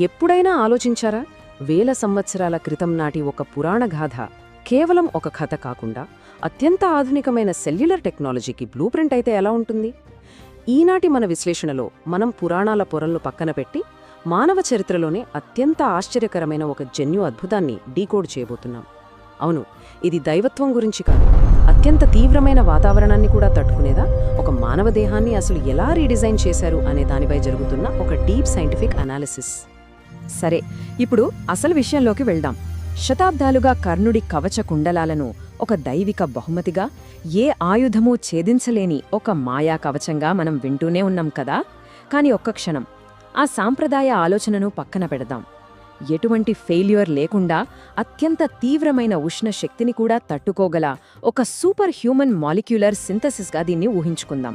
ఎప్పుడైనా ఆలోచించారా? వేల సంవత్సరాల క్రితం నాటి ఒక పురాణ గాథ కేవలం ఒక కథ కాకుండా అత్యంత ఆధునికమైన సెల్యులర్ టెక్నాలజీకి బ్లూ ప్రింట్ అయితే ఎలా ఉంటుంది? ఈనాటి మన విశ్లేషణలో మనం పురాణాల పొరలను పక్కన పెట్టి మానవ చరిత్రలోనే అత్యంత ఆశ్చర్యకరమైన ఒక జన్యు అద్భుతాన్ని డీకోడ్ చేయబోతున్నాం. అవును, ఇది దైవత్వం గురించి కాదు, అత్యంత తీవ్రమైన వాతావరణాన్ని కూడా తట్టుకునేదా ఒక మానవ దేహాన్ని అసలు ఎలా రీడిజైన్ చేశారు అనే దానిపై జరుగుతున్న ఒక డీప్ సైంటిఫిక్ అనాలిసిస్. సరే, ఇప్పుడు అసలు విషయంలోకి వెళ్దాం. శతాబ్దాలుగా కర్ణుడి కవచ కుండలాలను ఒక దైవిక బహుమతిగా, ఏ ఆయుధమూ ఛేదించలేని ఒక మాయా కవచంగా మనం వింటూనే ఉన్నాం కదా. కాని ఒక్క క్షణం ఆ సాంప్రదాయ ఆలోచనను పక్కన పెడదాం. ఎటువంటి ఫెయిల్యూర్ లేకుండా అత్యంత తీవ్రమైన ఉష్ణ శక్తిని కూడా తట్టుకోగల ఒక సూపర్ హ్యూమన్ మాలిక్యులర్ సింథసిస్గా దీన్ని ఊహించుకుందాం.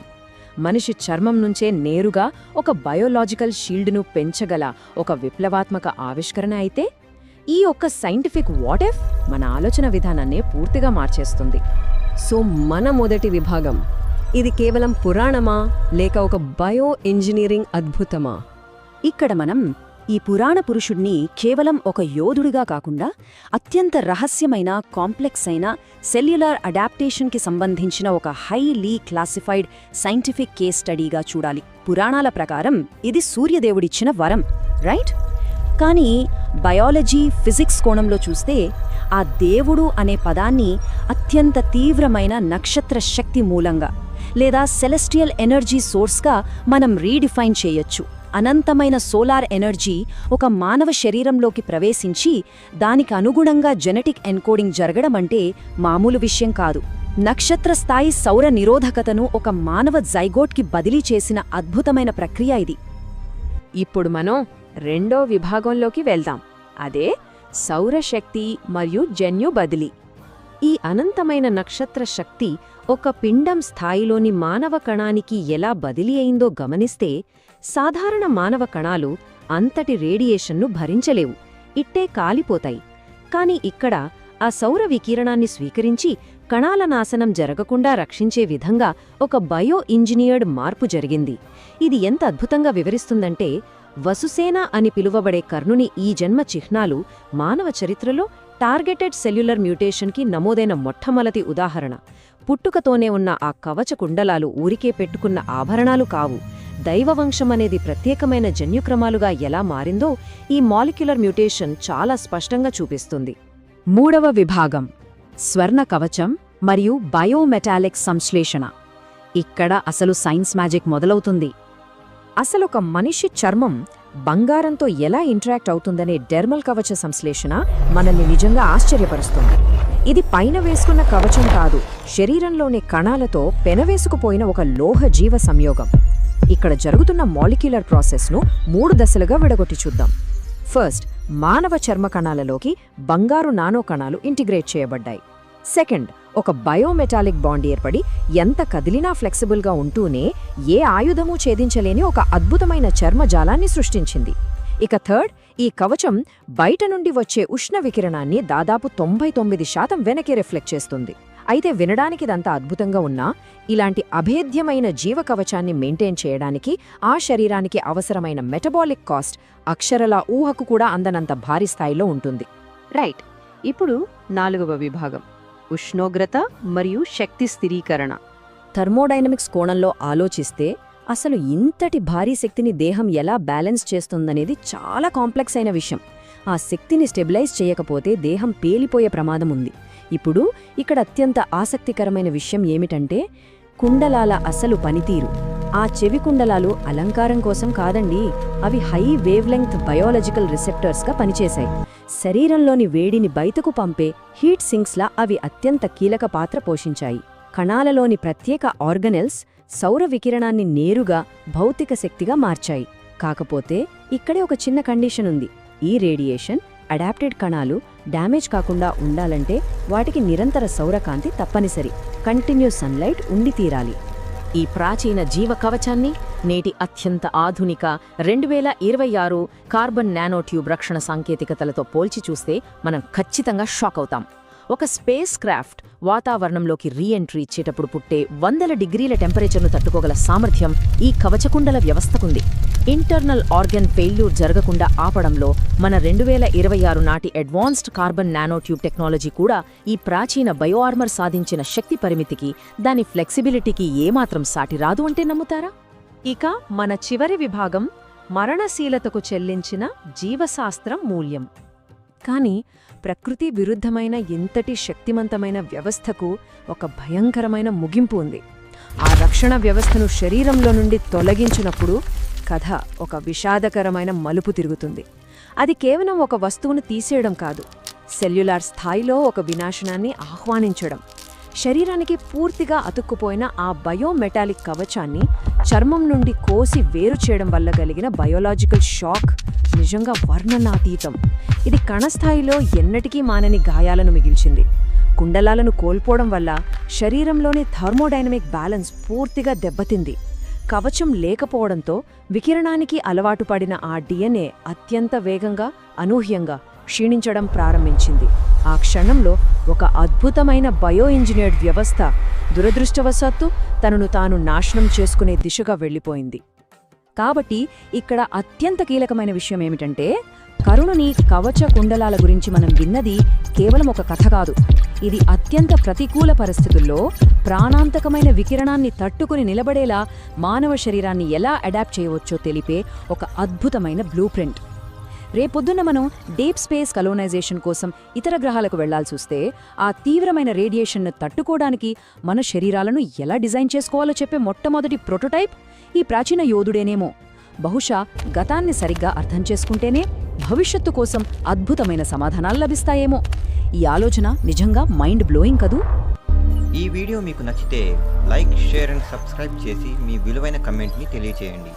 మనిషి చర్మం నుంచే నేరుగా ఒక బయోలాజికల్ షీల్డ్ను పెంచగల ఒక విప్లవాత్మక ఆవిష్కరణ అయితే, ఈ ఒక్క సైంటిఫిక్ వాట్ ఇఫ్ మన ఆలోచన విధానాన్నే పూర్తిగా మార్చేస్తుంది. సో మన మొదటి విభాగం, ఇది కేవలం పురాణమా లేక ఒక బయో ఇంజనీరింగ్ అద్భుతమా? ఇక్కడ మనం ఈ పురాణ పురుషుణ్ణి కేవలం ఒక యోధుడిగా కాకుండా అత్యంత రహస్యమైన, కాంప్లెక్స్ అయిన సెల్యులర్ అడాప్టేషన్కి సంబంధించిన ఒక హైలీ క్లాసిఫైడ్ సైంటిఫిక్ కేస్ స్టడీగా చూడాలి. పురాణాల ప్రకారం ఇది సూర్యదేవుడిచ్చిన వరం, రైట్? కానీ బయాలజీ, ఫిజిక్స్ కోణంలో చూస్తే ఆ దేవుడు అనే పదాన్ని అత్యంత తీవ్రమైన నక్షత్ర శక్తి మూలంగా లేదా సెలెస్టియల్ ఎనర్జీ సోర్స్గా మనం రీడిఫైన్ చేయొచ్చు. అనంతమైన సోలార్ ఎనర్జీ ఒక మానవ శరీరంలోకి ప్రవేశించి దానికి అనుగుణంగా జెనెటిక్ ఎన్కోడింగ్ జరగడమంటే మామూలు విషయం కాదు. నక్షత్ర స్థాయి సౌర నిరోధకతను ఒక మానవ జైగోట్కి బదిలీ చేసిన అద్భుతమైన ప్రక్రియ ఇది. ఇప్పుడు మనం రెండో విభాగంలోకి వెళ్దాం. అదే సౌరశక్తి మరియు జన్యు బదిలీ. ఈ అనంతమైన నక్షత్ర శక్తి ఒక పిండం స్థాయిలోని మానవ కణానికి ఎలా బదిలీ అయిందో గమనిస్తే, సాధారణ మానవ కణాలు అంతటి రేడియేషన్ను భరించలేవు, ఇట్టే కాలిపోతాయి. కాని ఇక్కడ ఆ సౌర వికిరణాన్ని స్వీకరించి కణాల నాశనం జరగకుండా రక్షించే విధంగా ఒక బయో ఇంజనీర్డ్ మార్పు జరిగింది. ఇది ఎంత అద్భుతంగా వివరిస్తుందంటే, వసుసేన అని పిలువబడే కర్ణుని ఈ జన్మ చిహ్నాలు మానవ చరిత్రలో టార్గెటెడ్ సెల్యులర్ మ్యూటేషన్కి నమోదైన మొట్టమొదటి ఉదాహరణ. పుట్టుకతోనే ఉన్న ఆ కవచ కుండలాలు ఊరికే పెట్టుకున్న ఆభరణాలు కావు. దైవవంశమనేది ప్రత్యేకమైన జన్యుక్రమాలుగా ఎలా మారిందో ఈ మాలిక్యులర్ మ్యూటేషన్ చాలా స్పష్టంగా చూపిస్తుంది. మూడవ విభాగం, స్వర్ణ కవచం మరియు బయోమెటాలిక్ సంశ్లేషణ. ఇక్కడ అసలు సైన్స్ మ్యాజిక్ మొదలవుతుంది. అసలొక మనిషి చర్మం బంగారంతో ఎలా ఇంటరాక్ట్ అవుతుందనే డెర్మల్ కవచ సంశ్లేషణ మనల్ని నిజంగా ఆశ్చర్యపరుస్తుంది. ఇది పైన వేసుకున్న కవచం కాదు, శరీరంలోని కణాలతో పెనవేసుకుపోయిన ఒక లోహ జీవ సంయోగం. ఇక్కడ జరుగుతున్న మాలిక్యులర్ ప్రాసెస్ను 3 దశలుగా విడగొట్టి చూద్దాం. ఫస్ట్, మానవ చర్మ కణాలలోకి బంగారు నానో కణాలు ఇంటిగ్రేట్ చేయబడ్డాయి. సెకండ్, ఒక బయోమెటాలిక్ బాండ్ ఏర్పడి ఎంత కదిలినా ఫ్లెక్సిబుల్గా ఉంటూనే ఏ ఆయుధమూ ఛేదించలేని ఒక అద్భుతమైన చర్మజాలాన్ని సృష్టించింది. ఇక థర్డ్, ఈ కవచం బయట నుండి వచ్చే ఉష్ణ వికిరణాన్ని దాదాపు 99% వెనక్కి రిఫ్లెక్ట్ చేస్తుంది. అయితే వినడానికి ఇదంతా అద్భుతంగా ఉన్నా, ఇలాంటి అభేద్యమైన జీవ కవచాన్ని మెయింటైన్ చేయడానికి ఆ శరీరానికి అవసరమైన మెటబాలిక్ కాస్ట్ అక్షరలా ఊహకు కూడా అందనంత భారీ స్థాయిలో ఉంటుంది. రైట్. ఇప్పుడు 4వ విభాగం, ఉష్ణోగ్రత మరియు శక్తి స్థిరీకరణ. థర్మోడైనమిక్స్ కోణంలో ఆలోచిస్తే అసలు ఇంతటి భారీ శక్తిని దేహం ఎలా బ్యాలెన్స్ చేస్తుందనేది చాలా కాంప్లెక్స్ అయిన విషయం. ఆ శక్తిని స్టెబిలైజ్ చేయకపోతే దేహం పేలిపోయే ప్రమాదం ఉంది. ఇప్పుడు ఇక్కడ అత్యంత ఆసక్తికరమైన విషయం ఏమిటంటే, కుండలాల అసలు పనితీరు. ఆ చెవి కుండలాలు అలంకారం కోసం కాదండి, అవి హై వేవ్ లెంగ్త్ బయోలాజికల్ రిసెప్టర్స్గా పనిచేశాయి. శరీరంలోని వేడిని బయటకు పంపే హీట్ సింక్స్లా అవి అత్యంత కీలక పాత్ర పోషించాయి. కణాలలోని ప్రత్యేక ఆర్గనెల్స్ సౌర వికిరణాన్ని నేరుగా భౌతిక శక్తిగా మార్చాయి. కాకపోతే ఇక్కడే ఒక చిన్న కండిషన్ ఉంది. ఈ రేడియేషన్ అడాప్టెడ్ కణాలు డ్యామేజ్ కాకుండా ఉండాలంటే వాటికి నిరంతర సౌరకాంతి తప్పనిసరి, కంటిన్యూస్ సన్లైట్ ఉండి తీరాలి. ఈ ప్రాచీన జీవ కవచాన్ని నేటి అత్యంత ఆధునిక 2026 కార్బన్ నానో ట్యూబ్ రక్షణ సాంకేతికతలతో పోల్చి చూస్తే మనం ఖచ్చితంగా షాక్ అవుతాం. ఒక స్పేస్ క్రాఫ్ట్ వాతావరణంలోకి రీఎంట్రీ ఇచ్చేటప్పుడు పుట్టే 100 డిగ్రీల టెంపరేచర్ను తట్టుకోగల సామర్థ్యం ఈ కవచకుండల వ్యవస్థకుంది. ఇంటర్నల్ ఆర్గన్ ఫెయిల్యూర్ జరగకుండా ఆపడంలో మన 2026 నాటి అడ్వాన్స్డ్ కార్బన్ నానోట్యూబ్ టెక్నాలజీ కూడా ఈ ప్రాచీన బయోఆర్మర్ సాధించిన శక్తి పరిమితికి, దాని ఫ్లెక్సిబిలిటీకి ఏమాత్రం సాటి రాదు అంటే నమ్ముతారా? ఇక మన చివరి విభాగం మరణశీలతకు చెల్లించిన జీవశాస్త్రం మూల్యం. కాని ప్రకృతి విరుద్ధమైన ఇంతటి శక్తిమంతమైన వ్యవస్థకు ఒక భయంకరమైన ముగింపు ఉంది. ఆ రక్షణ వ్యవస్థను శరీరంలో నుండి తొలగించినప్పుడు కథ ఒక విషాదకరమైన మలుపు తిరుగుతుంది. అది కేవలం ఒక వస్తువును తీసేయడం కాదు, సెల్యులార్ స్థాయిలో ఒక వినాశనాన్ని ఆహ్వానించడం. శరీరానికి పూర్తిగా అతుక్కుపోయిన ఆ బయోమెటాలిక్ కవచాన్ని చర్మం నుండి కోసి వేరు చేయడం వల్ల కలిగిన బయోలాజికల్ షాక్ నిజంగా వర్ణనాతీతం. ఇది కణస్థాయిలో ఎన్నటికీ మానని గాయాలను మిగిల్చింది. కుండలాలను కోల్పోవడం వల్ల శరీరంలోని థర్మోడైనమిక్ బ్యాలెన్స్ పూర్తిగా దెబ్బతింది. కవచం లేకపోవడంతో వికిరణానికి అలవాటు పడిన ఆ డిఎన్ఏ అత్యంత వేగంగా, అనూహ్యంగా క్షీణించడం ప్రారంభించింది. ఆ క్షణంలో ఒక అద్భుతమైన బయో ఇంజనీర్డ్ వ్యవస్థ దురదృష్టవశాత్తు తనను తాను నాశనం చేసుకునే దిశగా వెళ్ళిపోయింది. కాబట్టి ఇక్కడ అత్యంత కీలకమైన విషయం ఏమిటంటే, కరుణుని కవచ కుండలాల గురించి మనం విన్నది కేవలం ఒక కథ కాదు. ఇది అత్యంత ప్రతికూల పరిస్థితుల్లో ప్రాణాంతకమైన వికిరణాన్ని తట్టుకుని నిలబడేలా మానవ శరీరాన్ని ఎలా అడాప్ట్ చేయవచ్చో తెలిపే ఒక అద్భుతమైన బ్లూ ప్రింట్. రేపొద్దున మనం డీప్ స్పేస్ కలోనైజేషన్ కోసం ఇతర గ్రహాలకు వెళ్లాల్సొస్తే ఆ తీవ్రమైన రేడియేషన్ను తట్టుకోవడానికి మన శరీరాలను ఎలా డిజైన్ చేసుకోవాలో చెప్పే మొట్టమొదటి ప్రోటోటైప్ ఈ ప్రాచీన యోధుడేనేమో. బహుశా గతాన్ని సరిగ్గా అర్థం చేసుకుంటేనే భవిష్యత్తు కోసం అద్భుతమైన సమాధానాలు లభిస్తాయేమో. ఈ ఆలోచన నిజంగా మైండ్ బ్లోయింగ్ కదూ? ఈ వీడియో మీకు నచ్చితే లైక్, షేర్ అండ్ సబ్స్క్రైబ్ చేసి మీ విలువైన కమెంట్ని తెలియచేయండి.